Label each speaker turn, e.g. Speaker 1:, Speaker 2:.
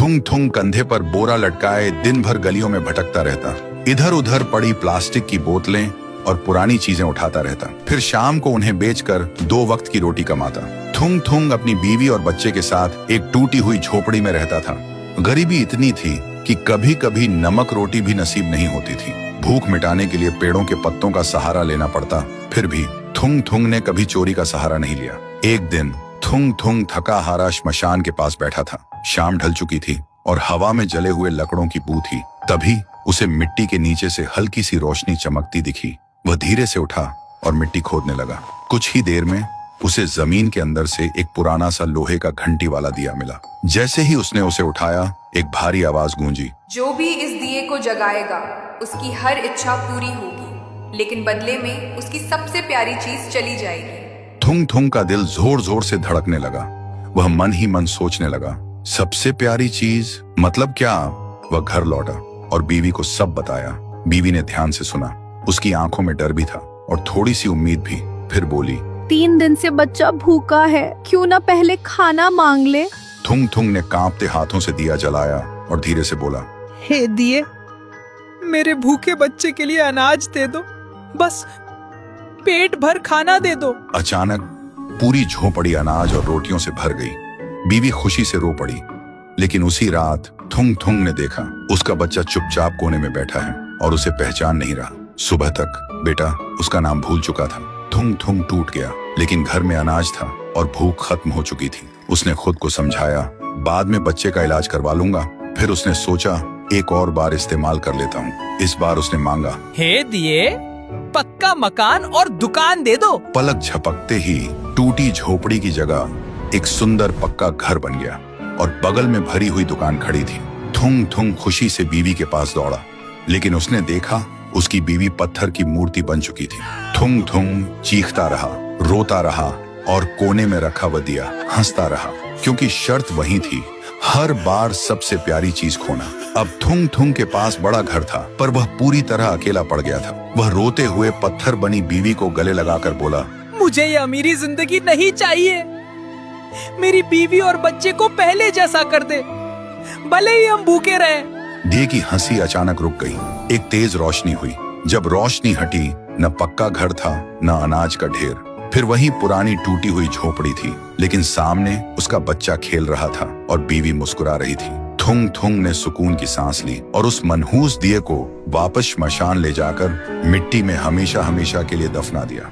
Speaker 1: थुंग थुंग कंधे पर बोरा लटकाए दिन भर गलियों में भटकता रहता। इधर उधर पड़ी प्लास्टिक की बोतलें और पुरानी चीजें उठाता रहता। फिर शाम को उन्हें बेचकर 2 वक्त की रोटी कमाता। थुंग थुंग अपनी बीवी और बच्चे के साथ एक टूटी हुई झोपड़ी में रहता था। गरीबी इतनी थी कि कभी कभी नमक रोटी भी नसीब नहीं होती थी। भूख मिटाने के लिए पेड़ों के पत्तों का सहारा लेना पड़ता। फिर भी थुंग थुंग ने कभी चोरी का सहारा नहीं लिया। एक दिन थुंग थुंग थका हारा श्मशान के पास बैठा था। शाम ढल चुकी थी और हवा में जले हुए लकड़ों की बू थी। तभी उसे मिट्टी के नीचे से हल्की सी रोशनी चमकती दिखी। वह धीरे से उठा और मिट्टी खोदने लगा। कुछ ही देर में उसे जमीन के अंदर से एक पुराना सा लोहे का घंटी वाला दिया मिला। जैसे ही उसने उसे उठाया, एक भारी आवाज गूंजी,
Speaker 2: जो भी इस दिए को जगाएगा उसकी हर इच्छा पूरी होगी, लेकिन बदले में उसकी सबसे प्यारी चीज चली जाएगी।
Speaker 1: थुंग थुंग का दिल जोर जोर से धड़कने लगा। वह मन ही मन सोचने लगा, सबसे प्यारी चीज मतलब क्या? वह घर लौटा और बीवी को सब बताया। बीवी ने ध्यान से सुना। उसकी आंखों में डर भी था और थोड़ी सी उम्मीद भी। फिर बोली,
Speaker 3: 3 दिन से बच्चा भूखा है, क्यों ना पहले खाना मांग ले।
Speaker 1: थुंग थुंग ने कांपते हाथों से दिया जलाया और धीरे से बोला,
Speaker 4: हे दिए, मेरे भूखे बच्चे के लिए अनाज दे दो, बस पेट भर खाना दे दो।
Speaker 1: अचानक पूरी झोपड़ी अनाज और रोटियों से भर गई। बीवी खुशी से रो पड़ी। लेकिन उसी रात थुंग थुंग ने देखा उसका बच्चा चुपचाप कोने में बैठा है और उसे पहचान नहीं रहा। सुबह तक बेटा उसका नाम भूल चुका था। थुंग थुंग टूट गया, लेकिन घर में अनाज था और भूख खत्म हो चुकी थी। उसने खुद को समझाया, बाद में बच्चे का इलाज करवा लूंगा। फिर उसने सोचा, एक और बार इस्तेमाल कर लेता हूँ। इस बार उसने मांगा,
Speaker 4: हे दिए, पक्का मकान और दुकान दे दो।
Speaker 1: पलक झपकते ही टूटी झोपड़ी की जगह एक सुंदर पक्का घर बन गया और बगल में भरी हुई दुकान खड़ी थी। थुंग थुंग खुशी से बीवी के पास दौड़ा, लेकिन उसने देखा उसकी बीवी पत्थर की मूर्ति बन चुकी थी। थुंग थुंग चीखता रहा, रोता रहा और कोने में रखा वह दिया हंसता रहा, क्योंकि शर्त वही थी, हर बार सबसे प्यारी चीज खोना। अब थुंग थुंग के पास बड़ा घर था, पर वह पूरी तरह अकेला पड़ गया था। वह रोते हुए पत्थर बनी बीवी को गले लगाकर बोला,
Speaker 4: मुझे ये अमीरी जिंदगी नहीं चाहिए। मेरी बीवी और बच्चे को पहले जैसा कर दे, भले ही हम भूखे रहे।
Speaker 1: दिए की हंसी अचानक रुक गई। एक तेज रोशनी हुई। जब रोशनी हटी, न पक्का घर था न अनाज का ढेर। फिर वही पुरानी टूटी हुई झोपड़ी थी, लेकिन सामने उसका बच्चा खेल रहा था और बीवी मुस्कुरा रही थी। थुंग थुंग ने सुकून की सांस ली और उस मनहूस दिए को वापस श्मशान ले जाकर मिट्टी में हमेशा हमेशा के लिए दफना दिया।